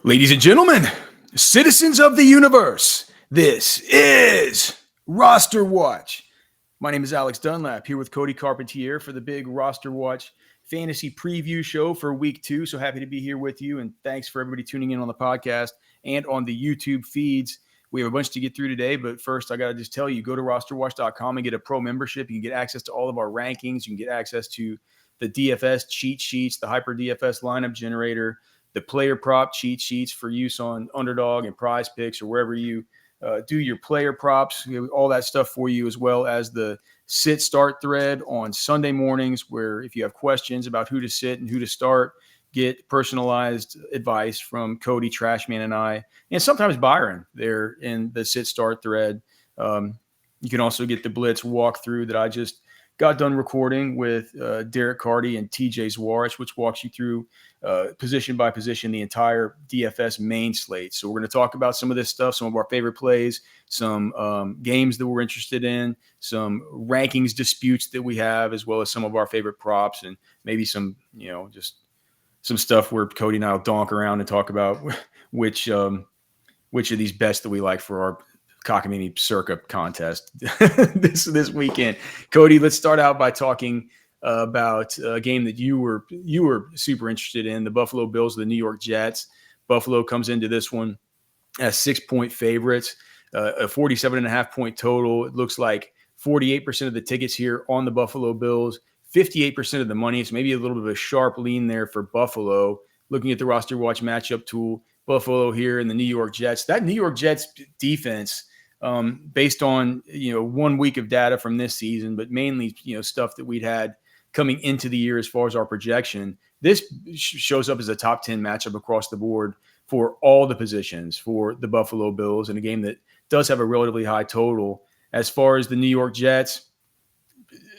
Ladies and gentlemen, citizens of the universe, this is Roster Watch. My name is Alex Dunlap here with Cody Carpentier for the big Roster Watch fantasy preview show for week 2. So happy to be here with you, and thanks for everybody tuning in on the podcast and on the YouTube feeds. We have a bunch to get through today, but first I got to just tell you, go to rosterwatch.com and get a pro membership. You can get access to all of our rankings. You can get access to the DFS cheat sheets, the Hyper DFS lineup generator, the player prop cheat sheets for use on Underdog and Prize Picks or wherever you do your player props. We have all that stuff for you, as well as the sit start thread on Sunday mornings, where if you have questions about who to sit and who to start, get personalized advice from Cody, Trashman, and I, and sometimes Byron there in the sit start thread. You can also get the Blitz walkthrough that I just got done recording with Derek Carty and TJ Zwarich, which walks you through position by position the entire DFS main slate. So we're going to talk about some of this stuff, some of our favorite plays, some games that we're interested in, some rankings disputes that we have, as well as some of our favorite props, and maybe some, just some stuff where Cody and I will donk around and talk about which of these bets that we like for our cockamamie circa contest this weekend. Cody, let's start out by talking about a game that you were super interested in, the Buffalo Bills, the New York Jets. Buffalo comes into this one as 6-point favorites, a 47.5 point total. It looks like 48% of the tickets here on the Buffalo Bills, 58% of the money. It's maybe a little bit of a sharp lean there for Buffalo. Looking at the Roster Watch matchup tool, Buffalo here and the New York Jets. That New York Jets defense, based on 1 week of data from this season, but mainly stuff that we'd had coming into the year as far as our projection, this shows up as a top 10 matchup across the board for all the positions for the Buffalo Bills, in a game that does have a relatively high total. As far as the New York Jets,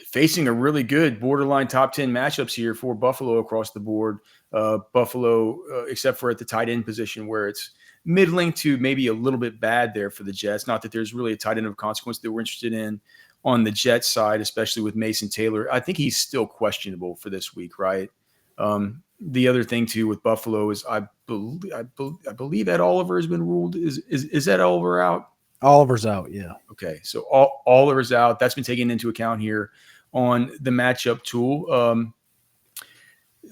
facing a really good borderline top 10 matchups here for Buffalo across the board. Buffalo, except for at the tight end position, where it's middling to maybe a little bit bad there for the Jets. Not that there's really a tight end of consequence that we're interested in on the Jets side, especially with Mason Taylor. I think he's still questionable for this week, right? The other thing too with Buffalo is I believe Ed Oliver has been ruled. Is Ed Oliver out? Oliver's out, yeah. Okay, so Oliver's out. That's been taken into account here on the matchup tool.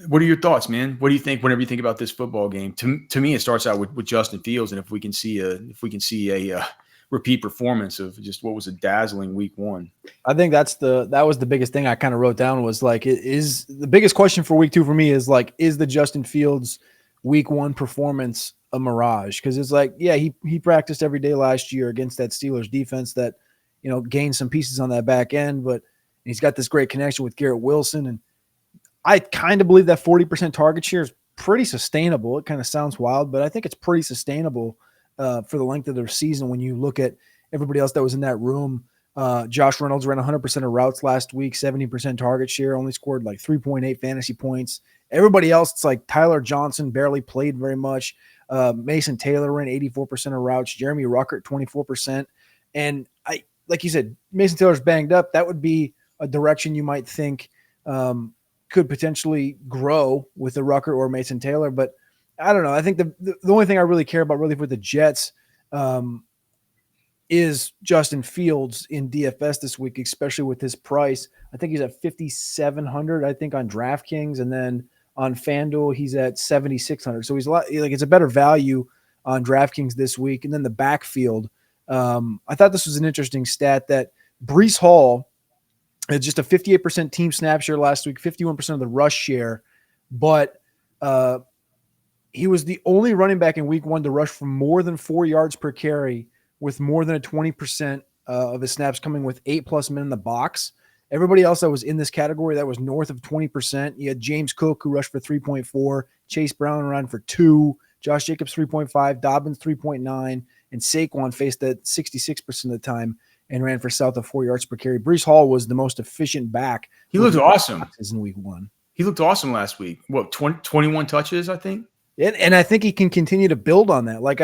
What are your thoughts, man? What do you think whenever you think about this football game? To me, it starts out with Justin Fields, and if we can see a repeat performance of just what was a dazzling week 1. I think that was the biggest thing I kind of wrote down, was like, is the biggest question for week 2 for me is like, is the Justin Fields week 1 performance a mirage? Because it's like, yeah, he practiced every day last year against that Steelers defense that gained some pieces on that back end, but he's got this great connection with Garrett Wilson, and I kind of believe that 40% target share is pretty sustainable. It kind of sounds wild, but I think it's pretty sustainable for the length of their season. When you look at everybody else that was in that room, Josh Reynolds ran 100% of routes last week, 70% target share, only scored like 3.8 fantasy points. Everybody else, it's like Tyler Johnson barely played very much. Mason Taylor ran 84% of routes, Jeremy Ruckert 24%. And like you said, Mason Taylor's banged up. That would be a direction you might think could potentially grow with the Rucker or Mason Taylor. But I don't know. I think the only thing I really care about really for the Jets is Justin Fields in DFS this week, especially with his price. I think he's at 5,700, I think, on DraftKings. And then on FanDuel, he's at 7,600. So he's a lot, like, it's a better value on DraftKings this week. And then the backfield, I thought this was an interesting stat that Breece Hall had just a 58% team snap share last week, 51% of the rush share, but he was the only running back in week 1 to rush for more than 4 yards per carry, with more than a 20% of his snaps coming with 8+ men in the box. Everybody else that was in this category that was north of 20%. You had James Cook, who rushed for 3.4, Chase Brown ran for 2, Josh Jacobs 3.5, Dobbins 3.9, and Saquon faced that 66% of the time and ran for south of 4 yards per carry. Breece Hall was the most efficient back. He looked awesome in week 1. He looked awesome last week. What, 21 touches, I think? And I think he can continue to build on that. Like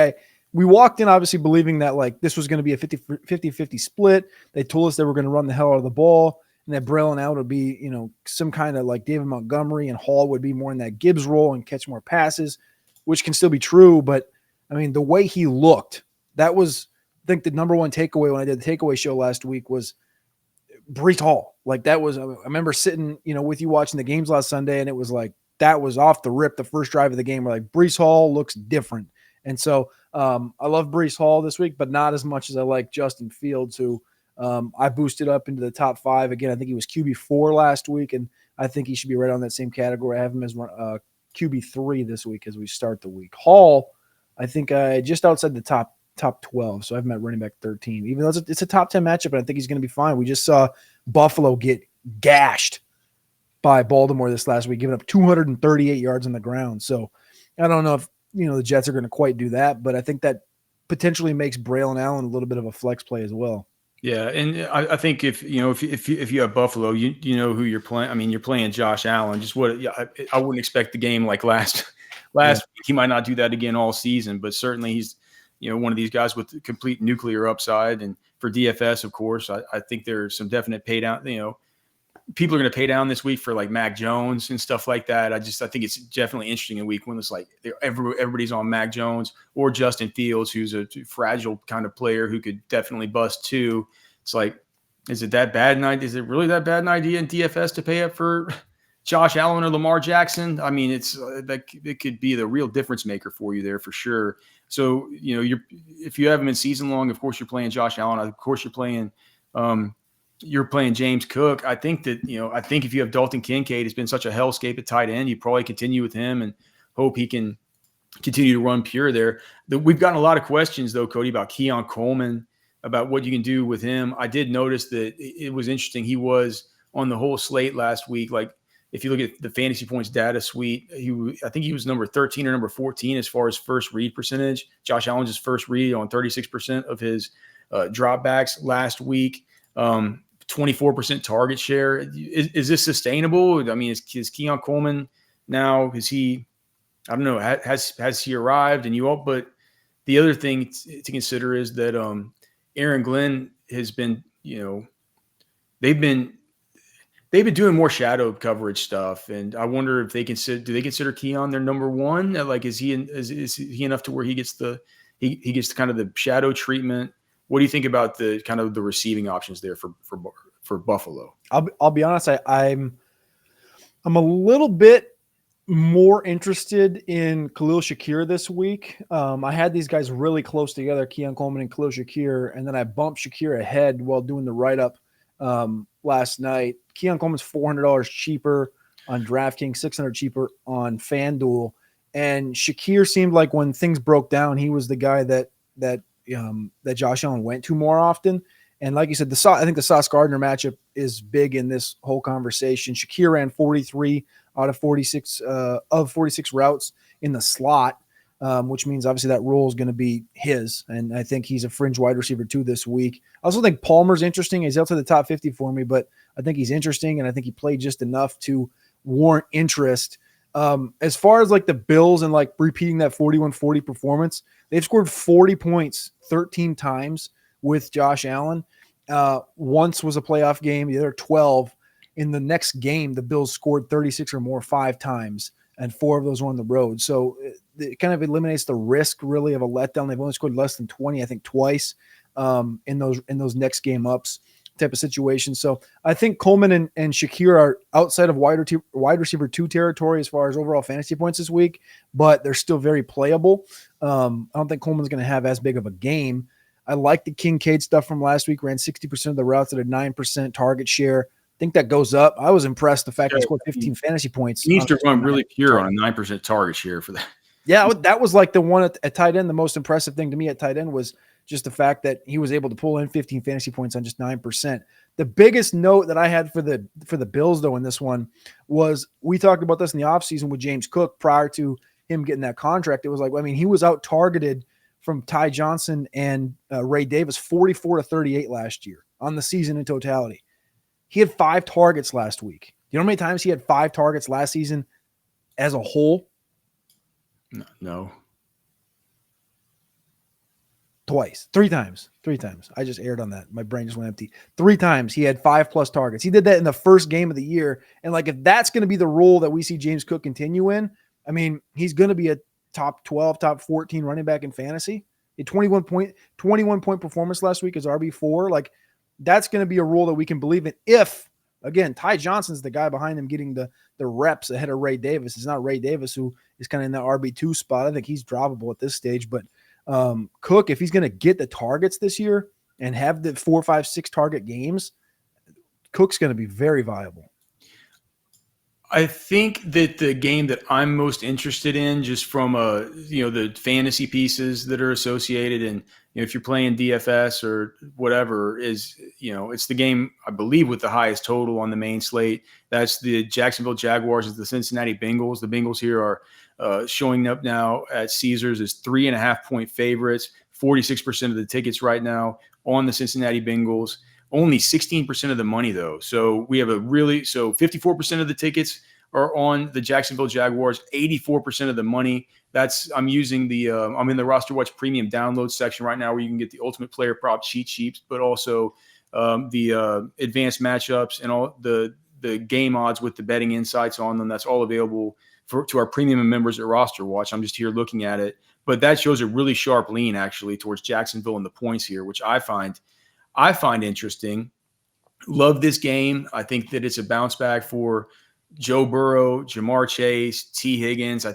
we walked in obviously believing that like this was going to be a 50-50 split. They told us they were going to run the hell out of the ball, and that Braylon out would be, some kind of like David Montgomery, and Hall would be more in that Gibbs role and catch more passes. which can still be true. But I mean, the way he looked, that was, I think, the number one takeaway when I did the takeaway show last week was Breece Hall. Like that was, I remember sitting, with you watching the games last Sunday, and it was like, that was off the rip. The first drive of the game, we're like, Breece Hall looks different. And so I love Breece Hall this week, but not as much as I like Justin Fields, who I boosted up into the top 5. Again, I think he was QB4 last week, and I think he should be right on that same category. I have him as QB3 this week as we start the week. Hall, I think just outside the top 12, so I have him at running back 13. Even though it's a top 10 matchup, and I think he's going to be fine. We just saw Buffalo get gashed by Baltimore this last week, giving up 238 yards on the ground. So I don't know if the Jets are going to quite do that, but I think that potentially makes Braylon Allen a little bit of a flex play as well. Yeah, and I think if you have Buffalo, you know who you're playing. I mean, you're playing Josh Allen. Just what I wouldn't expect the game like last week. He might not do that again all season, but certainly he's one of these guys with complete nuclear upside. And for DFS, of course, I think there's some definite pay down. People are going to pay down this week for like Mac Jones and stuff like that. I think it's definitely interesting in week 1. It's like everybody's on Mac Jones or Justin Fields, who's a fragile kind of player who could definitely bust too. It's like, is it that bad an idea? Is it really that bad an idea in DFS to pay up for Josh Allen or Lamar Jackson? I mean, it's it could be the real difference maker for you there for sure. So, if you have him in season long, of course you're playing Josh Allen. Of course you're playing James Cook. I think that, if you have Dalton Kincaid, it's been such a hellscape at tight end, you probably continue with him and hope he can continue to run pure there. We've gotten a lot of questions, though, Cody, about Keon Coleman, about what you can do with him. I did notice that it was interesting. He was on the whole slate last week. Like, if you look at the fantasy points data suite, I think he was number 13 or number 14 as far as first read percentage. Josh Allen's his first read on 36% of his dropbacks last week. 24% target share. Is this sustainable? I mean, is Keon Coleman now, is he, I don't know, has he arrived? And but the other thing to consider is that Aaron Glenn has been, they've been doing more shadow coverage stuff, and I wonder if do they consider Keon their number one? Like, is he enough to where he gets he gets kind of the shadow treatment? What do you think about the kind of the receiving options there for Buffalo? I'll be honest. I'm a little bit more interested in Khalil Shakir this week. I had these guys really close together, Keon Coleman and Khalil Shakir, and then I bumped Shakir ahead while doing the write-up last night. Keon Coleman's $400 cheaper on DraftKings, $600 cheaper on FanDuel, and Shakir seemed like when things broke down, he was the guy that Josh Allen went to more often. And like you said, I think the Sauce Gardner matchup is big in this whole conversation. Shakir ran 43 out of 46 routes in the slot, which means obviously that role is going to be his. And I think he's a fringe wide receiver too this week. I also think Palmer's interesting. He's outside the top 50 for me, but I think he's interesting, and I think he played just enough to warrant interest. As far as like the Bills and like repeating that 41-40 performance, they've scored 40 points 13 times with Josh Allen. Once was a playoff game, the other 12. In the next game, the Bills scored 36 or more 5 times, and 4 of those were on the road. So it kind of eliminates the risk really of a letdown. They've only scored less than 20, I think twice in those next game ups type of situation. So I think Coleman and Shakir are outside of wide receiver 2 territory as far as overall fantasy points this week, but they're still very playable. I don't think Coleman's going to have as big of a game. I like the Kincaid stuff from last week, ran 60% of the routes at a 9% target share. I think that goes up. I was impressed the fact that he scored 15 fantasy points. He needs to run really pure on a 9% target share for that. Yeah, that was like the one at tight end. The most impressive thing to me at tight end was just the fact that he was able to pull in 15 fantasy points on just 9%. The biggest note that I had for the Bills, though, in this one was we talked about this in the offseason with James Cook prior to him getting that contract. It was like, I mean, he was out targeted from Ty Johnson and Ray Davis 44-38 last year on the season in totality. He had 5 targets last week. You know how many times he had 5 targets last season as a whole? No. Twice. 3 times. 3 times. I just aired on that. My brain just went empty. 3 times he had 5+ targets. He did that in the first game of the year. And like, if that's going to be the role that we see James Cook continue in, I mean, he's going to be top 12, top 14 running back in fantasy. A 21-point performance last week as RB4. Like, that's going to be a role that we can believe in if, again, Ty Johnson's the guy behind him getting the reps ahead of Ray Davis. It's not Ray Davis who is kind of in the RB2 spot. I think he's droppable at this stage. But Cook, if he's going to get the targets this year and have the 4, 5, 6 target games, Cook's going to be very viable. I think that the game that I'm most interested in, just from the fantasy pieces that are associated, and if you're playing DFS or whatever, is it's the game I believe with the highest total on the main slate. That's the Jacksonville Jaguars as the Cincinnati Bengals. The Bengals here are showing up now at Caesars as 3.5-point favorites. 46% of the tickets right now on the Cincinnati Bengals. Only 16% of the money, though. So we have 54% of the tickets are on the Jacksonville Jaguars, 84% of the money. I'm using I'm in the RosterWatch Premium download section right now where you can get the ultimate player prop cheat sheets, but also the advanced matchups and all the game odds with the betting insights on them. That's all available to our premium members at RosterWatch. I'm just here looking at it. But that shows a really sharp lean, actually, towards Jacksonville and the points here, which I find interesting. Love this game. I think that it's a bounce back for Joe Burrow, Jamar Chase, T. Higgins. I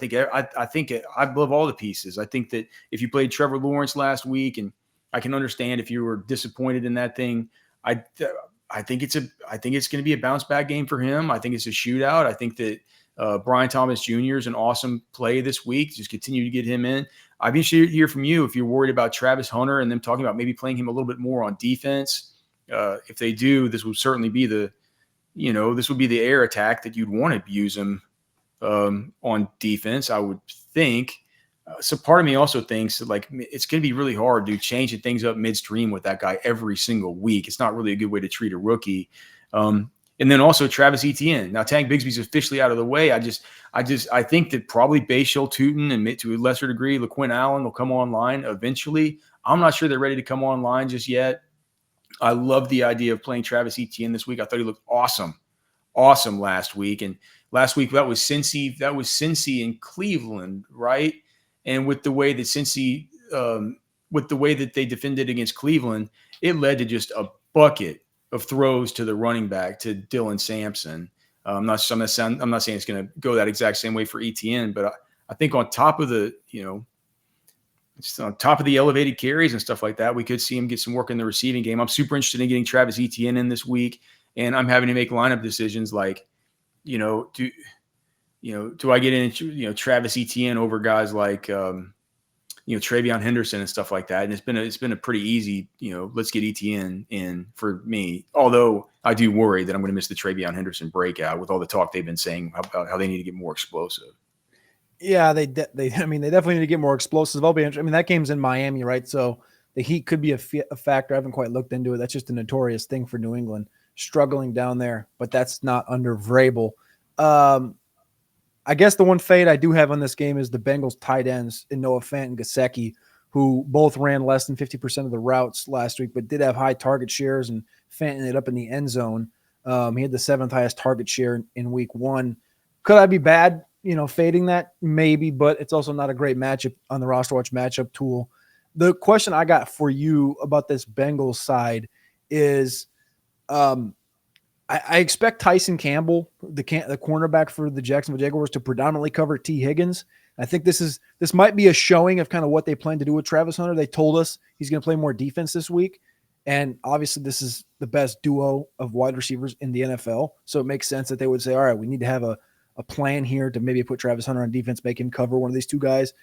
love all the pieces. I think that if you played Trevor Lawrence last week, and I can understand if you were disappointed in that thing, I think it's going to be a bounce back game for him. I think it's a shootout. I think that Brian Thomas Jr. is an awesome play this week. Just continue to get him in. I'd be interested to hear from you if you're worried about Travis Hunter and them talking about maybe playing him a little bit more on defense. If they do, this would certainly be the air attack that you'd want to use him on defense, I would think. So part of me also thinks that it's going to be really hard to changing things up midstream with that guy every single week. It's not really a good way to treat a rookie. And then also Travis Etienne. Now Tank Bigsby's officially out of the way. I think that probably Bashal Tootin and to a lesser degree LaQuinn Allen will come online eventually. I'm not sure they're ready to come online just yet. I love the idea of playing Travis Etienne this week. I thought he looked awesome last week. And last week that was Cincy in Cleveland, right? And with the way that Cincy, with the way that they defended against Cleveland, it led to just a bucket of throws to the running back, to Dylan Sampson. I'm not saying it's going to go that exact same way for Etienne, but I think on top of the, just on top of the elevated carries and stuff like that, we could see him get some work in the receiving game. I'm super interested in getting Travis Etienne in this week, and I'm having to make lineup decisions like, do I get in, Travis Etienne over guys like, Travion Henderson and stuff like that. And it's been a pretty easy, let's get Etienne in for me. Although I do worry that I'm going to miss the Travion Henderson breakout with all the talk they've been saying about how they need to get more explosive. Yeah, they definitely need to get more explosive. That game's in Miami, right? So the heat could be a factor. I haven't quite looked into it. That's just a notorious thing for New England, struggling down there, but that's not under Vrabel. I guess the one fade I do have on this game is the Bengals tight ends in Noah Fant and Gesicki, who both ran less than 50% of the routes last week, but did have high target shares, and Fant ended up in the end zone. He had the 7th highest target share in week 1. Could I be bad, fading that? Maybe, but it's also not a great matchup on the RosterWatch matchup tool. The question I got for you about this Bengals side is I expect Tyson Campbell, the cornerback for the Jacksonville Jaguars, to predominantly cover T. Higgins. I think this might be a showing of kind of what they plan to do with Travis Hunter. They told us he's going to play more defense this week, and obviously this is the best duo of wide receivers in the NFL, so it makes sense that they would say, all right, we need to have a plan here to maybe put Travis Hunter on defense, make him cover one of these two guys.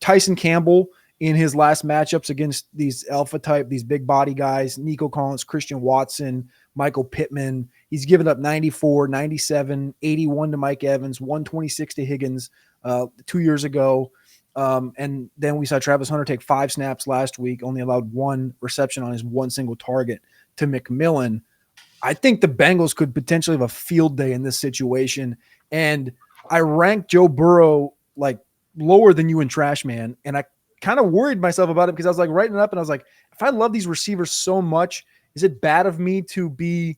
Tyson Campbell, in his last matchups against these alpha type, these big body guys, Nico Collins, Christian Watson, Michael Pittman, he's given up 94, 97, 81 to Mike Evans, 126 to Higgins 2 years ago. And then we saw Travis Hunter take 5 snaps last week, only allowed 1 reception on his 1 single target to McMillan. I think the Bengals could potentially have a field day in this situation. And I ranked Joe Burrow lower than you in Trash Man. And I kind of worried myself about it because I was writing it up and I was like, if I love these receivers so much, is it bad of me to be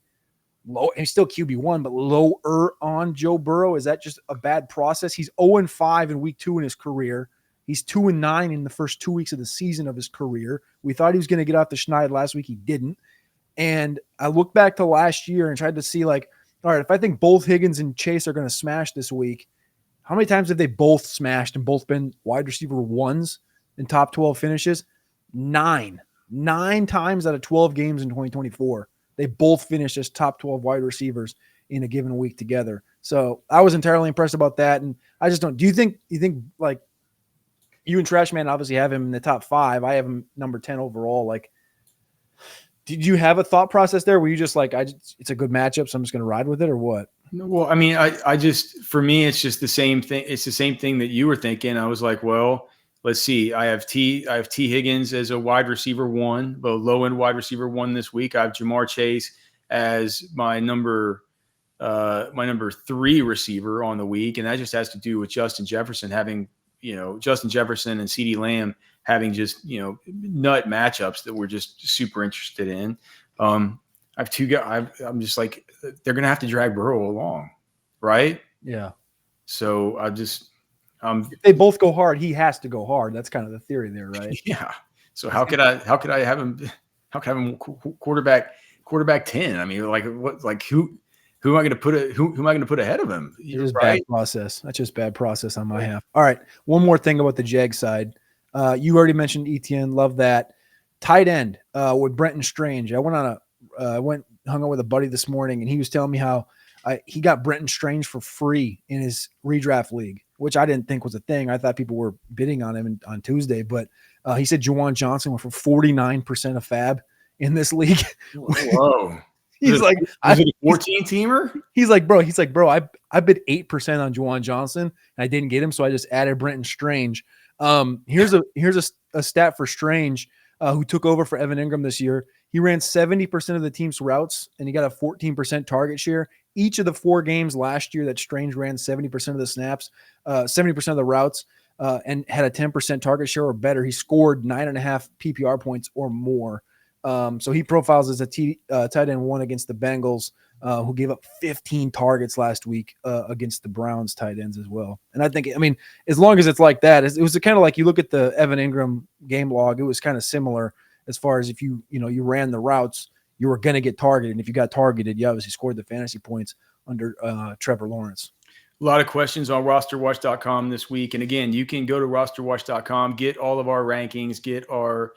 low, and he's still QB1, but lower on Joe Burrow? Is that just a bad process? He's 0-5 in week 2 in his career. He's 2-9 in the first 2 weeks of the season of his career. We thought he was going to get off the schneid last week. He didn't. And I looked back to last year and tried to see, like, all right, if I think both Higgins and Chase are going to smash this week, how many times have they both smashed and both been wide receiver ones in top 12 finishes? 9 times out of 12 games in 2024. They both finished as top 12 wide receivers in a given week together. So I was entirely impressed about that. And I just don't, you think like you and Trash Man obviously have him in the top 5. I have him number 10 overall. Like, did you have a thought process there? Were you just like, it's a good matchup, so I'm just going to ride with it, or what? Well, I mean, I just, for me, it's just the same thing. It's the same thing that you were thinking. I was like, well, let's see. I have T Higgins as a wide receiver 1, but low end wide receiver 1 this week. I have Jamar Chase as my number 3 receiver on the week. And that just has to do with Justin Jefferson having, Justin Jefferson and CeeDee Lamb having just, nut matchups that we're just super interested in. I have 2 guys. I'm just like, they're going to have to drag Burrow along. Right. Yeah. So I just, if they both go hard, he has to go hard. That's kind of the theory there, right? Yeah. So how could I have him quarterback 10? I mean, like what, like who am I going to put ahead of him? It's right? Bad process. That's just bad process on my half. All right. One more thing about the Jag side. You already mentioned Etienne. Love that. Tight end with Brenton Strange. I went hung out with a buddy this morning, and he was telling me how he got Brenton Strange for free in his redraft league, which I didn't think was a thing. I thought people were bidding on him on Tuesday, but he said Juwan Johnson went for 49% of fab in this league. Whoa. He's like, is it a 14-teamer? He's like, bro, I bid 8% on Juwan Johnson and I didn't get him. So I just added Brenton Strange. Here's a stat for Strange, who took over for Evan Ingram this year. He ran 70% of the team's routes and he got a 14% target share. Each of the 4 games last year that Strange ran 70% of the snaps, 70% of the routes, and had a 10% target share or better. He scored 9.5 PPR points or more. So he profiles as a tight end 1 against the Bengals, who gave up 15 targets last week against the Browns tight ends as well. And I think, I mean, as long as it's like that, it was kind of like you look at the Evan Ingram game log, it was kind of similar as far as if you ran the routes, you were going to get targeted. And if you got targeted, you obviously scored the fantasy points under Trevor Lawrence. A lot of questions on rosterwatch.com this week. And again, you can go to rosterwatch.com, get all of our rankings, get our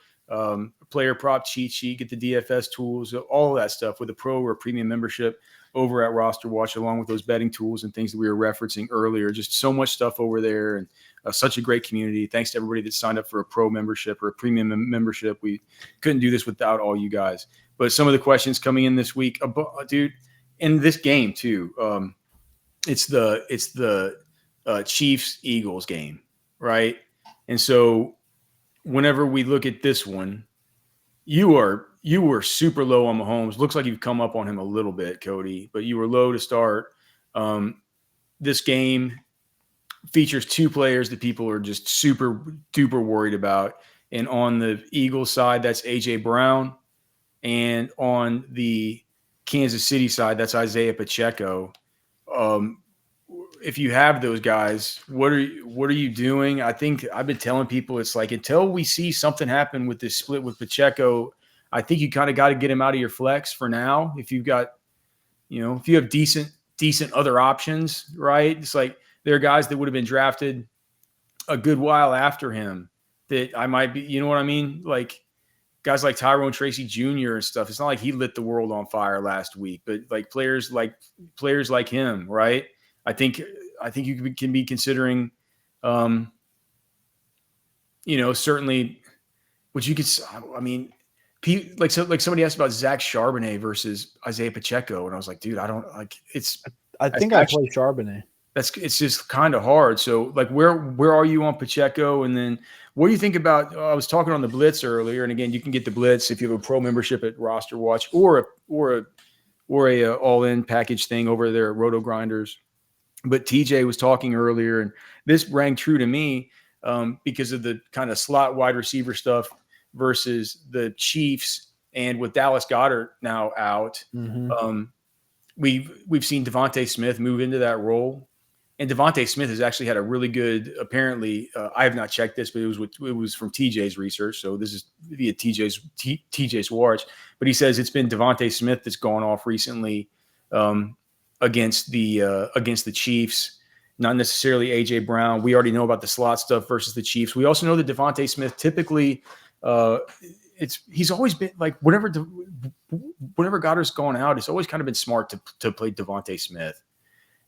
player prop cheat sheet, get the DFS tools, all of that stuff with a pro or a premium membership over at RosterWatch, along with those betting tools and things that we were referencing earlier. Just so much stuff over there, and such a great community. Thanks to everybody that signed up for a pro membership or a premium membership. We couldn't do this without all you guys. But some of the questions coming in this week, dude, in this game too, it's the Chiefs-Eagles game, right? And so whenever we look at this one, you were super low on Mahomes. Looks like you've come up on him a little bit, Cody, but you were low to start. This game features 2 players that people are just super duper worried about. And on the Eagles side, that's AJ Brown. And on the Kansas City side, that's Isaiah Pacheco. If you have those guys, what are you doing? I think I've been telling people, it's like, until we see something happen with this split with Pacheco, I think you kind of got to get him out of your flex for now. If you've got, if you have decent other options, right? It's like there are guys that would have been drafted a good while after him that I might be, you know what I mean? Like guys like Tyrone Tracy Jr. and stuff. It's not like he lit the world on fire last week, but like players like him, right? I think you can be considering, certainly what you could. I mean, like somebody asked about Zach Charbonnet versus Isaiah Pacheco, and I was like, dude, I don't like it's. I think I play Charbonnet. It's just kind of hard. So like, where are you on Pacheco? And then what do you think about? I was talking on the Blitz earlier, and again, you can get the Blitz if you have a pro membership at RosterWatch or a all-in package thing over there at Roto Grinders. But TJ was talking earlier, and this rang true to me because of the kind of slot wide receiver stuff versus the Chiefs, and with Dallas Goedert now out. Mm-hmm. we've seen Devontae Smith move into that role, and Devontae Smith has actually had a really good. Apparently, I have not checked this, but it was from TJ's research. So this is via TJ's watch. But he says it's been Devontae Smith that's gone off recently against the Chiefs. Not necessarily AJ Brown. We already know about the slot stuff versus the Chiefs. We also know that Devontae Smith typically. He's always been like whenever Goddard's gone out, it's always kind of been smart to play Devontae Smith,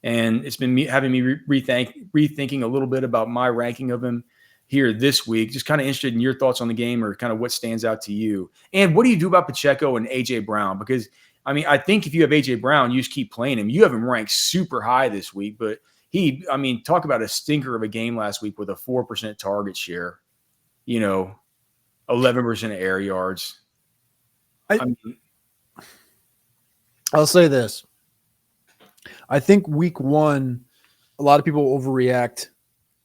and it's been having me rethinking a little bit about my ranking of him here this week. Just kind of interested in your thoughts on the game or kind of what stands out to you, and what do you do about Pacheco and AJ Brown? Because I mean, I think if you have AJ Brown, you just keep playing him. You have him ranked super high this week, but talk about a stinker of a game last week with a 4% target share. 11% of air yards. I'll say this. I think week one, a lot of people overreact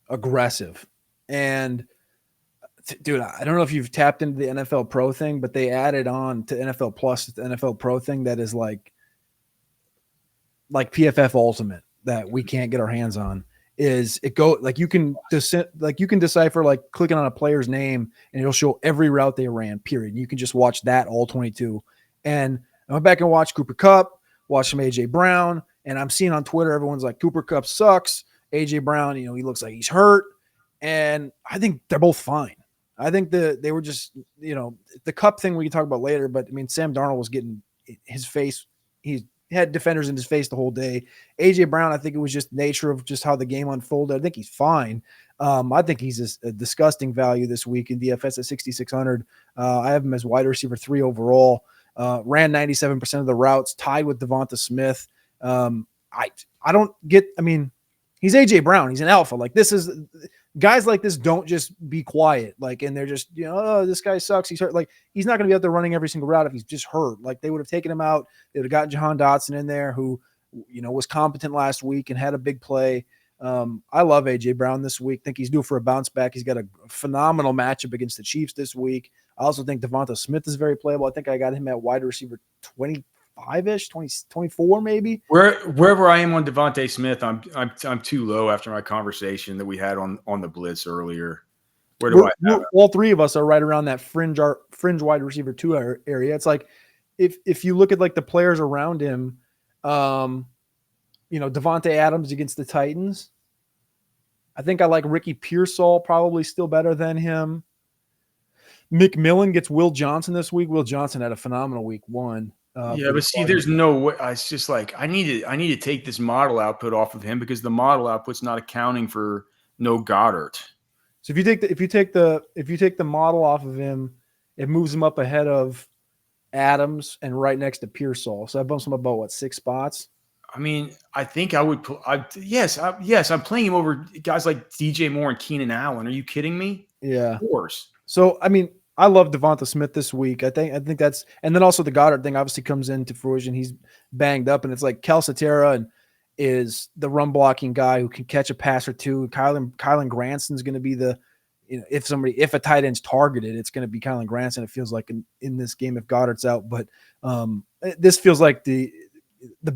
aggressive. And, dude, I don't know if you've tapped into the NFL Pro thing, but they added on to NFL Plus the NFL Pro thing that is like PFF Ultimate that we can't get our hands on. Is it go like you can decipher like clicking on a player's name and it'll show every route they ran, period. And you can just watch that all 22. And I went back and watched Cooper Kupp, watched some AJ Brown, and I'm seeing on Twitter everyone's like Cooper Kupp sucks. AJ Brown, he looks like he's hurt. And I think they're both fine. I think they were just, the Kupp thing we can talk about later, but I mean Sam Darnold was getting his face, he had defenders in his face the whole day. AJ Brown, I think it was just nature of just how the game unfolded. I think he's fine. I think he's a disgusting value this week in DFS at 6,600. I have him as wide receiver 3 overall. Ran 97% of the routes, tied with Devonta Smith. I don't get. I mean, he's AJ Brown. He's an alpha. Like this is guys like this don't just be quiet. Like, and they're just oh, this guy sucks. He's hurt. Like he's not going to be out there running every single route if he's just hurt. Like they would have taken him out. They would have gotten Jahan Dotson in there, who was competent last week and had a big play. I love AJ Brown this week. Think he's due for a bounce back. He's got a phenomenal matchup against the Chiefs this week. I also think Devonta Smith is very playable. I think I got him at wide receiver 25-ish, 24 maybe. Wherever I am on Devontae Smith, I'm too low after my conversation that we had on the Blitz earlier. Where do I have all three of us are right around that fringe wide receiver 2 area. It's like if you look at like the players around him, Devontae Adams against the Titans. I think I like Ricky Pearsall probably still better than him. McMillan gets Will Johnson this week. Will Johnson had a phenomenal week 1. But see, there's no way. It's just like I need to take this model output off of him because the model output's not accounting for no Goddard. So if you take the model off of him, it moves him up ahead of Adams and right next to Pearsall. So that bumps him about 6 spots. I mean, I think I would. Yes, I'm playing him over guys like DJ Moore and Keenan Allen. Are you kidding me? Yeah, of course. So I mean, I love Devonta Smith this week. I think that's, and then also the Goddard thing obviously comes into fruition. He's banged up, and it's like Calcaterra and is the run blocking guy who can catch a pass or two. Kylan Granson's going to be the, if a tight end's targeted, it's going to be Kylan Granson. It feels like in this game if Goddard's out, but this feels like the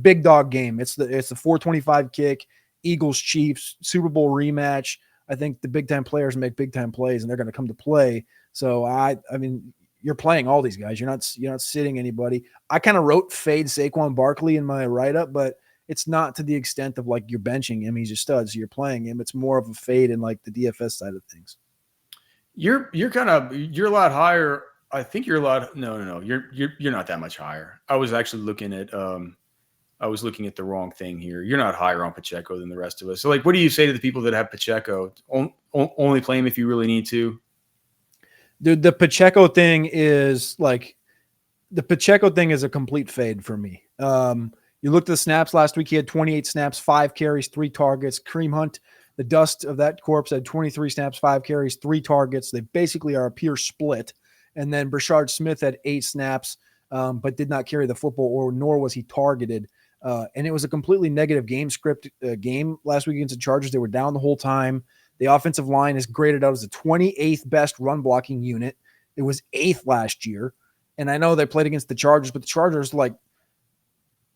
big dog game. It's the 425 kick, Eagles Chiefs Super Bowl rematch. I think the big time players make big time plays, and they're going to come to play. So I mean, you're playing all these guys. You're not sitting anybody. I kind of wrote fade Saquon Barkley in my write up, but it's not to the extent of like you're benching him. He's a stud, so you're playing him. It's more of a fade in like the DFS side of things. You're a lot higher. I think you're a lot. No. You're not that much higher. I was actually looking at the wrong thing here. You're not higher on Pacheco than the rest of us. So like, what do you say to the people that have Pacheco? Only play him if you really need to. Dude, the Pacheco thing is a complete fade for me. You looked at the snaps last week. He had 28 snaps, 5 carries, 3 targets. Kareem Hunt, the dust of that corpse, had 23 snaps, 5 carries, 3 targets. They basically are a pure split. And then Brashard Smith had 8 snaps, but did not carry the football, nor was he targeted. And it was a completely negative game script game last week against the Chargers. They were down the whole time. The offensive line is graded out as the 28th best run blocking unit. It was 8th last year. And I know they played against the Chargers, but the Chargers, like,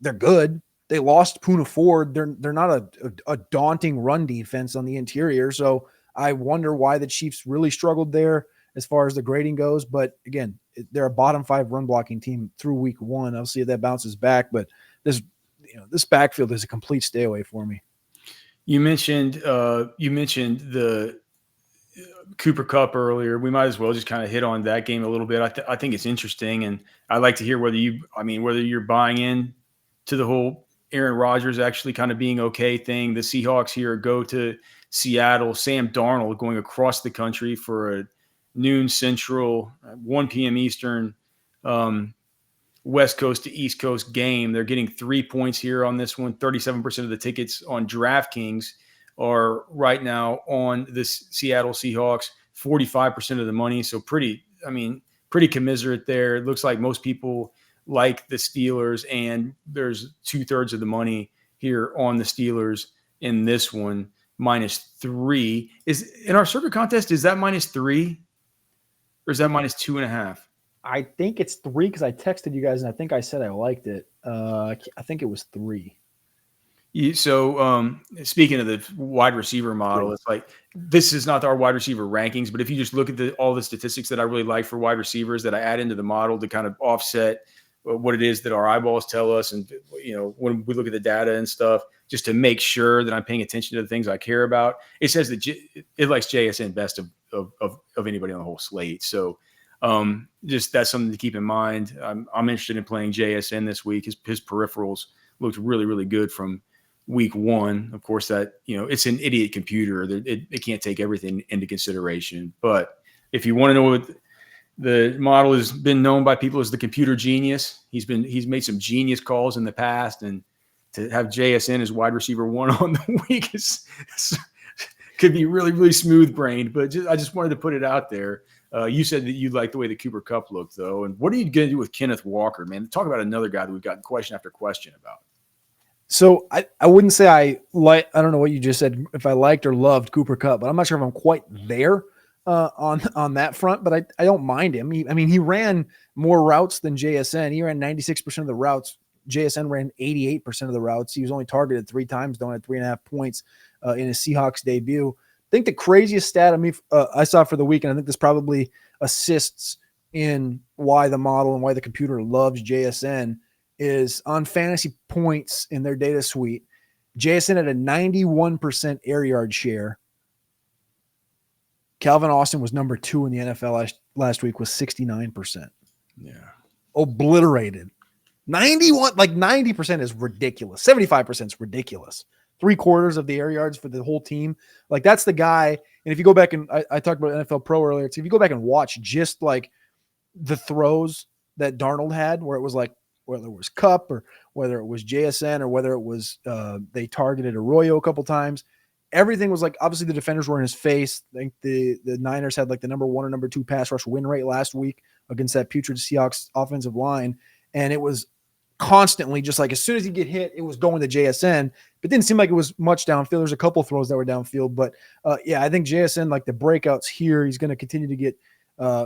they're good. they lost Poona Ford. They're not a daunting run defense on the interior. So I wonder why the Chiefs really struggled there as far as the grading goes. But again, they're a bottom 5 run blocking team through week 1. I'll see if that bounces back. But this backfield is a complete stay away for me. You mentioned the Cooper Kupp earlier. We might as well just kind of hit on that game a little bit. I think it's interesting, and I'd like to hear whether you're buying in to the whole Aaron Rodgers actually kind of being okay thing. The Seahawks here go to Seattle. Sam Darnold going across the country for a noon Central, 1 p.m. Eastern, West Coast to East Coast game. They're getting 3 points here on this one. 37% of the tickets on DraftKings are right now on the Seattle Seahawks, 45% of the money. So pretty commiserate there. It looks like most people like the Steelers, and there's 2/3 of the money here on the Steelers in this one, -3. Is in our circuit contest, is that -3 or is that -2.5? I think it's 3 because I texted you guys and I think I said I liked it. I think it was 3. So speaking of the wide receiver model, it's like this is not our wide receiver rankings, but if you just look at all the statistics that I really like for wide receivers that I add into the model to kind of offset what it is that our eyeballs tell us, and when we look at the data and stuff, just to make sure that I'm paying attention to the things I care about, it says that it likes JSN best of anybody on the whole slate. So just that's something to keep in mind. I'm interested in playing JSN this week. His peripherals looked really, really good from week 1. Of course, that it's an idiot computer. It can't take everything into consideration. But if you want to know what the model has been known by people as the computer genius, he's made some genius calls in the past, and to have JSN as wide receiver 1 on the week could be really, really smooth brained. But I just wanted to put it out there. You said that you like the way the Cooper Kupp looked, though. And what are you going to do with Kenneth Walker, man? Talk about another guy that we've gotten question after question about. So I wouldn't say I don't know what you just said, if I liked or loved Cooper Kupp, but I'm not sure if I'm quite there on that front, but I don't mind him. He ran more routes than JSN. He ran 96% of the routes. JSN ran 88% of the routes. He was only targeted 3 times, though, at 3.5 points in his Seahawks debut. I think the craziest stat I saw for the week, and I think this probably assists in why the model and why the computer loves JSN, is on fantasy points in their data suite. JSN had a 91% air yard share. Calvin Austin was number 2 in the NFL last week with 69%. Yeah. Obliterated. 91, like 90% is ridiculous. 75% is ridiculous. 3/4 of the air yards for the whole team. Like, that's the guy. And if you go back and I talked about NFL Pro earlier. So if you go back and watch just like the throws that Darnold had, where it was like, whether it was Kupp or whether it was JSN or whether it was they targeted Arroyo a couple times, everything was like, obviously the defenders were in his face. I think the Niners had like the number 1 or number 2 pass rush win rate last week against that putrid Seahawks offensive line. And it was constantly just like, as soon as he get hit, it was going to JSN. But didn't seem like it was much downfield. There's a couple throws that were downfield. But I think JSN, like the breakouts here, he's going to continue to get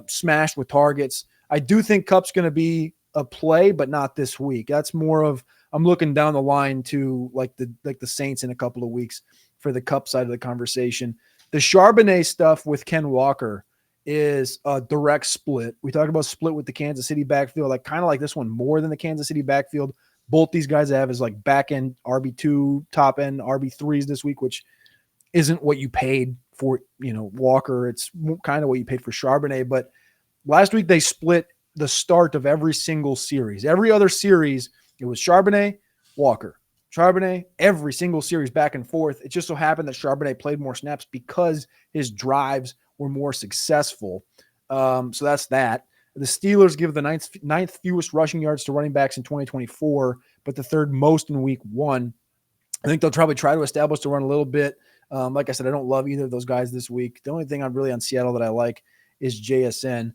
smashed with targets. I do think Kupp's going to be a play, but not this week. That's more of, I'm looking down the line to like the Saints in a couple of weeks for the Kupp side of the conversation. The Charbonnet stuff with Ken Walker is a direct split. We talked about split with the Kansas City backfield. I kind of like this one more than the Kansas City backfield. Both these guys have is like back end RB2, top end RB3s this week, which isn't what you paid for, Walker. It's kind of what you paid for Charbonnet. But last week they split the start of every single series. Every other series, it was Charbonnet, Walker. Charbonnet, every single series back and forth. It just so happened that Charbonnet played more snaps because his drives were more successful. So that's that. The Steelers give the ninth fewest rushing yards to running backs in 2024, but the 3rd most in week 1. I think they'll probably try to establish the run a little bit. Like I said, I don't love either of those guys this week. The only thing I'm really on Seattle that I like is JSN.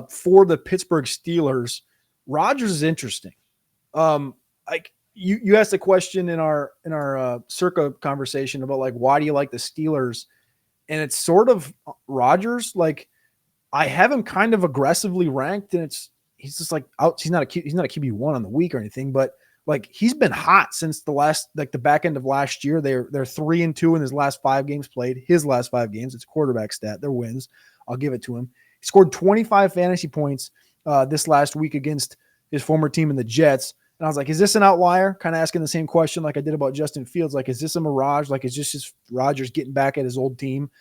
For the Pittsburgh Steelers, Rodgers is interesting. Like you asked a question in our Circa conversation about like, why do you like the Steelers? And it's sort of Rodgers. Like, I have him kind of aggressively ranked, and he's just like out. He's not a QB1 on the week or anything, but Like he's been hot since the back end of last year. They're 3-2 in his last 5 games played. His last 5 games, it's a quarterback stat. They're wins. I'll give it to him. He scored 25 fantasy points this last week against his former team in the Jets. And I was like, is this an outlier? Kind of asking the same question like I did about Justin Fields. Like, is this a mirage? Like, is this just Rodgers getting back at his old team?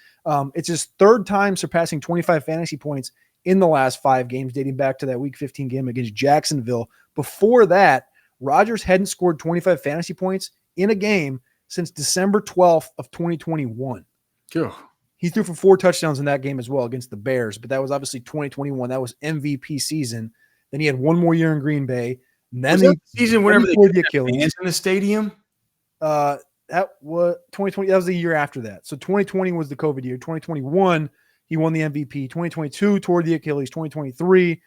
It's his 3rd time surpassing 25 fantasy points in the last 5 games, dating back to that Week 15 game against Jacksonville. Before that, Rodgers hadn't scored 25 fantasy points in a game since December 12th of 2021. Cool. He threw for 4 touchdowns in that game as well against the Bears, but that was obviously 2021. That was MVP season. Then he had 1 more year in Green Bay. And then the season whenever they put the Achilles fans in the stadium. That was 2020. That was the year after that. So 2020 was the COVID year. 2021, he won the MVP. 2022 toward the Achilles. 2023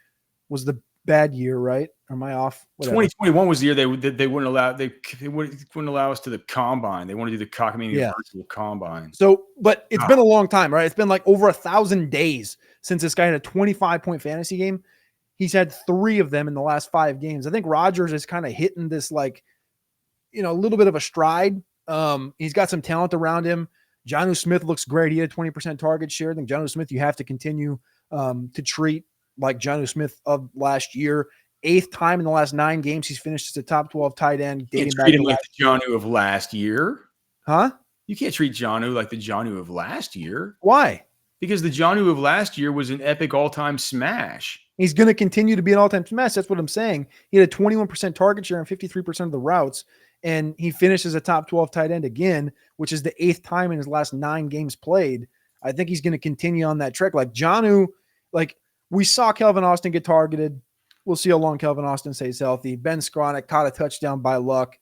was the bad year, right? Or am I off? Whatever. 2021 was the year they wouldn't allow wouldn't allow us to the combine. They want to do the cockamamie virtual combine. So, but it's been a long time, right? It's been like over 1,000 days since this guy had a 25-point fantasy game. He's had 3 of them in the last 5 games. I think Rodgers is kind of hitting this like, a little bit of a stride. He's got some talent around him. Jonnu Smith looks great. He had a 20% target share. I think Jonnu Smith, you have to continue to treat like Jonnu Smith of last year. 8th time in the last 9 games he's finished as a top 12 tight end. Dating back to like the Jonnu of last year. Huh? You can't treat Jonnu like the Jonnu of last year. Why? Because the Jonnu of last year was an epic all-time smash. He's going to continue to be an all-time smash. That's what I'm saying. He had a 21% target share and 53% of the routes, and he finished as a top 12 tight end again, which is the 8th time in his last 9 games played. I think he's going to continue on that trek. Like Jonnu, like we saw Kelvin Austin get targeted. We'll see how long Kelvin Austin stays healthy. Ben Skronik caught a touchdown by luck.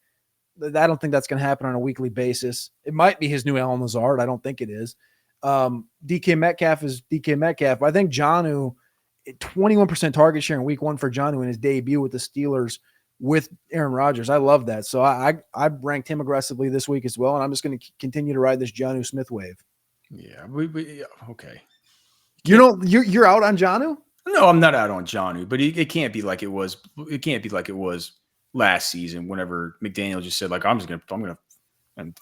I don't think that's going to happen on a weekly basis. It might be his new Allen Lazard. I don't think it is. DK Metcalf is DK Metcalf. But I think Jonnu, 21% target share in week 1 for Jonnu in his debut with the Steelers with Aaron Rodgers. I love that. So I ranked him aggressively this week as well, and I'm just going to continue to ride this Jonnu Smith wave. Yeah, okay. You're out on Jonnu? No, I'm not out on Jonnu, but it can't be like it was. It can't be like it was last season. Whenever McDaniel just said, like, I'm gonna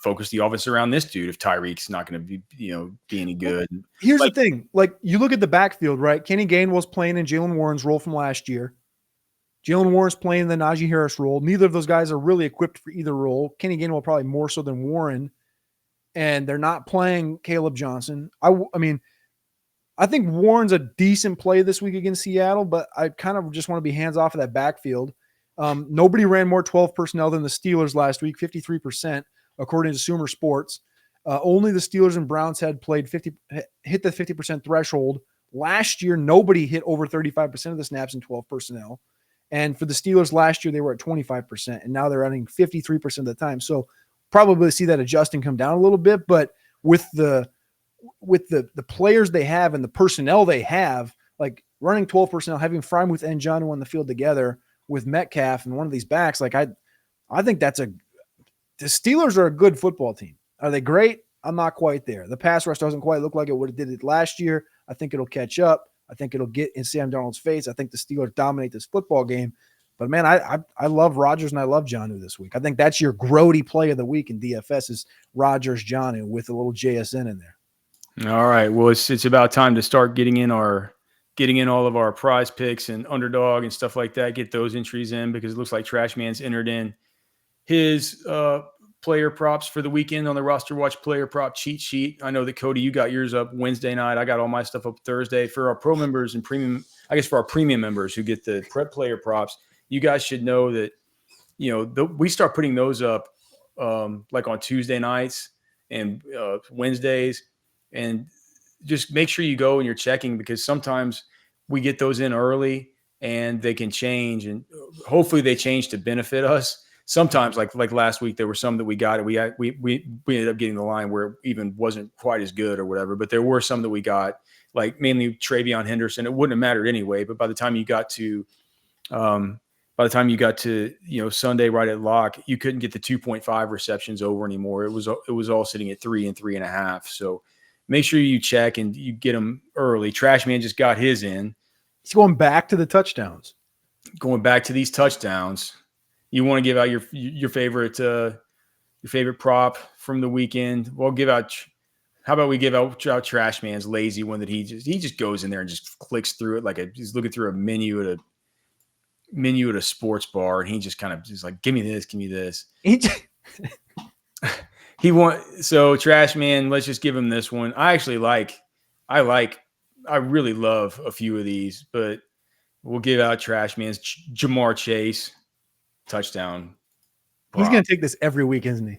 focus the offense around this dude if Tyreek's not going to be, be any good. Here's the thing. Like, you look at the backfield, right? Kenny Gainwell's playing in Jalen Warren's role from last year. Jalen Warren's playing in the Najee Harris role. Neither of those guys are really equipped for either role. Kenny Gainwell probably more so than Warren. And they're not playing Caleb Johnson. I think Warren's a decent play this week against Seattle, but I kind of just want to be hands off of that backfield. Nobody ran more 12 personnel than the Steelers last week, 53%. According to Sumer Sports. Only the Steelers and Browns had hit the 50% threshold. Last year, nobody hit over 35% of the snaps in 12 personnel. And for the Steelers last year, they were at 25%, and now they're running 53% of the time. So probably see that adjusting come down a little bit, but with the players they have and the personnel they have, like running 12 personnel, having Freiermuth and Jonnu on the field together with Metcalf and one of these backs, like I think the Steelers are a good football team. Are they great? I'm not quite there. The pass rush doesn't quite look like it did it last year. I think it'll catch up. I think it'll get in Sam Darnold's face. I think the Steelers dominate this football game. But, man, I love Rodgers and I love Jonnu this week. I think that's your grody play of the week in DFS is Rodgers, Jonnu with a little JSN in there. All right. Well, it's about time to start getting in all of our prize picks and underdog and stuff like that. Get those entries in because it looks like Trash Man's entered in his player props for the weekend on the RosterWatch player prop cheat sheet. I know that Cody, you got yours up Wednesday night. I got all my stuff up Thursday. For our pro members and premium, I guess for our premium members who get the prep player props, you guys should know that, we start putting those up like on Tuesday nights and Wednesdays, and just make sure you go and you're checking because sometimes we get those in early and they can change, and hopefully they change to benefit us. Sometimes, like last week, there were some that we got, and we ended up getting the line where it even wasn't quite as good or whatever. But there were some that we got, like mainly Travion Henderson. It wouldn't have mattered anyway. But by the time you got to, Sunday right at lock, you couldn't get the 2.5 receptions over anymore. It was all sitting at 3 and 3.5. So make sure you check and you get them early. Trash Man just got his in. He's going back to the touchdowns. Going back to these touchdowns. You want to give out your favorite prop from the weekend? We'll give out. How about we give out Trash Man's lazy one that he just goes in there and just clicks through it like he's looking through a menu at a sports bar, and he just kind of just like, give me this. So Trash Man, let's just give him this one. I really love a few of these, but we'll give out Trash Man's Jamar Chase touchdown. He's going to take this every week, isn't he?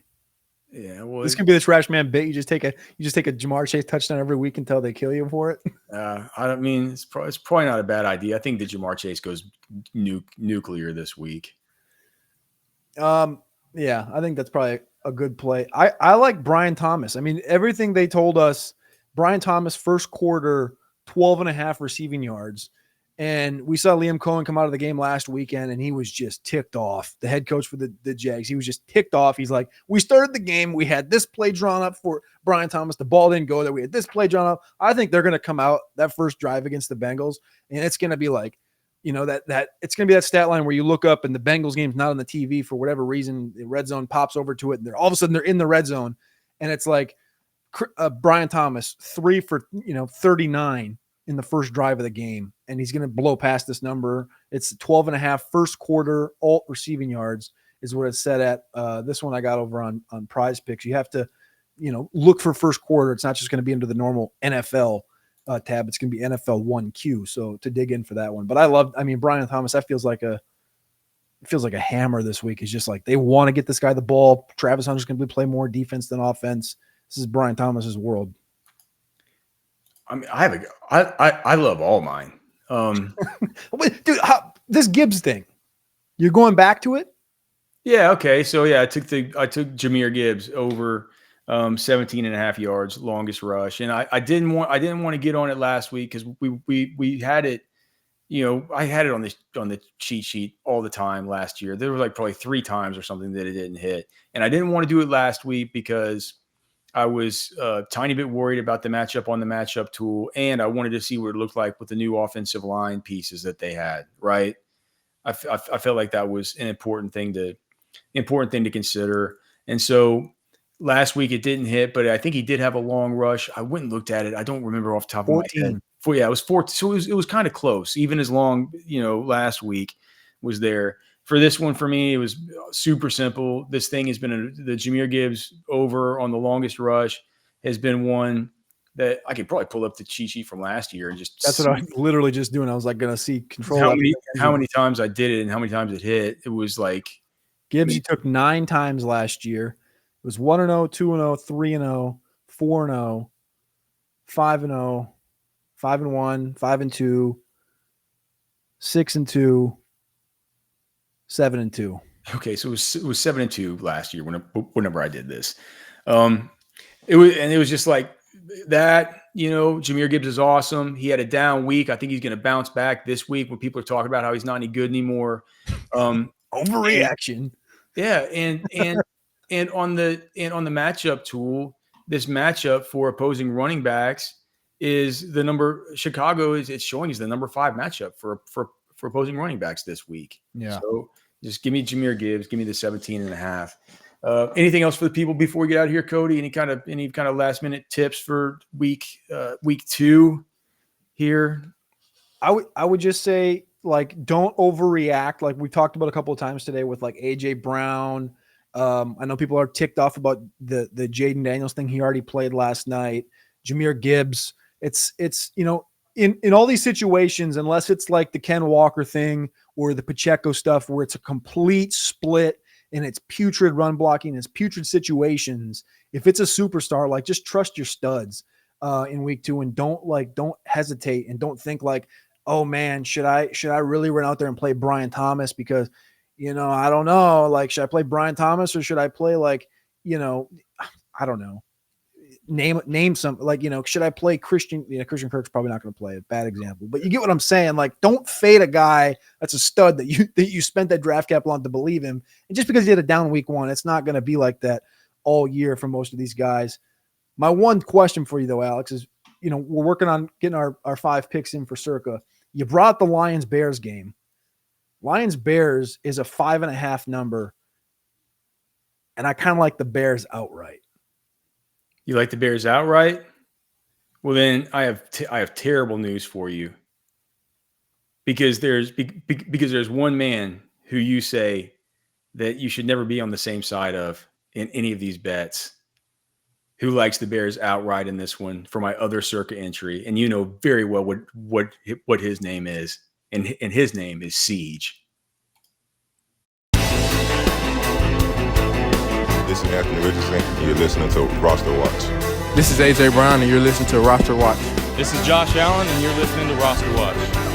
Yeah, well, this can be the Trash Man bit. You just take a Jamar Chase touchdown every week until they kill you for it. I don't mean it's probably not a bad idea. I think that Jamar Chase goes nuclear this week. Yeah, I think that's probably a good play. I like Brian Thomas. I mean, everything they told us, Brian Thomas first quarter 12.5 receiving yards. And we saw Liam Cohen come out of the game last weekend, and he was just ticked off. The head coach for the Jags, he was just ticked off. He's like, we started the game. We had this play drawn up for Brian Thomas. The ball didn't go there. We had this play drawn up. I think they're going to come out that first drive against the Bengals, and it's going to be like, that it's going to be that stat line where you look up and the Bengals game's not on the TV for whatever reason. The red zone pops over to it, and all of a sudden they're in the red zone, and it's like Brian Thomas 3 for 39 in the first drive of the game, and he's going to blow past this number. It's 12.5 first quarter alt receiving yards is what it's set at. This one I got over on Prize Picks. You have to, look for first quarter. It's not just going to be into the normal NFL tab. It's going to be NFL 1Q. So to dig in for that one. But Brian Thomas, that feels like a hammer this week. It's just like they want to get this guy the ball. Travis Hunter's going to play more defense than offense. This is Brian Thomas's world. I mean, I love all mine. Dude, this Gibbs thing, you're going back to it? Yeah. Okay. So yeah, I took Jahmyr Gibbs over 17.5 yards, longest rush. And I didn't want to get on it last week because we had it, I had it on the cheat sheet all the time last year. There were like probably 3 times or something that it didn't hit. And I didn't want to do it last week because I was a tiny bit worried about the matchup on the matchup tool, and I wanted to see what it looked like with the new offensive line pieces that they had, right? I felt like that was an important thing to consider. And so last week it didn't hit, but I think he did have a long rush. I went and looked at it. I don't remember off the top of my head. Yeah, it was 14. So it was kind of close, even as long, last week was there. For this one, for me, it was super simple. This thing has been the Jahmyr Gibbs over on the longest rush has been one that I could probably pull up the cheat sheet from last year and just. That's what I was literally just doing. I was like going to see control. How many times I did it and how many times it hit. It was like Gibbs. He took 9 times last year. It was 1-0, 2-0, 3-0, 4-0, 5-0, 5-1, 5-2, 6-2. 7-2. Okay, so it was 7-2 last year whenever I did this. It was just like that. Jahmyr Gibbs is awesome. He had a down week. I think he's going to bounce back this week when people are talking about how he's not any good anymore. Overreaction. And on the matchup tool, this matchup for opposing running backs is the number. Chicago it's showing is the number 5 matchup for opposing running backs this week. Yeah. So just give me Jahmyr Gibbs. Give me the 17.5. Anything else for the people before we get out of here, Cody? Any kind of last minute tips for week 2 here? I would just say, like, don't overreact. Like we talked about a couple of times today with like AJ Brown. I know people are ticked off about the Jaden Daniels thing. He already played last night. Jahmyr Gibbs. It's in all these situations, unless it's like the Ken Walker thing or the Pacheco stuff where it's a complete split and it's putrid run blocking, it's putrid situations. If it's a superstar, like, just trust your studs in week 2 and don't hesitate and don't think like, oh man, should I really run out there and play Brian Thomas because, I don't know, like, should I play Brian Thomas or should I play like, I don't know. Name some, like, should I play Christian? Christian Kirk's probably not going to play. A bad example, but you get what I'm saying. Like, don't fade a guy that's a stud that you spent that draft capital on to believe him. And just because he had a down week 1, it's not going to be like that all year for most of these guys. My one question for you though, Alex, is, we're working on getting our 5 picks in for Circa. You brought the Lions-Bears game. Lions Bears is a 5.5 number, and I kind of like the Bears outright. You like the Bears outright? Well, then I have terrible news for you, because there's one man who you say that you should never be on the same side of in any of these bets, who likes the Bears outright in this one for my other circa entry, and you know very well what his name is, and his name is Siege. This is Anthony Richardson. You're listening to RosterWatch. This is AJ Brown, and you're listening to RosterWatch. This is Josh Allen, and you're listening to RosterWatch.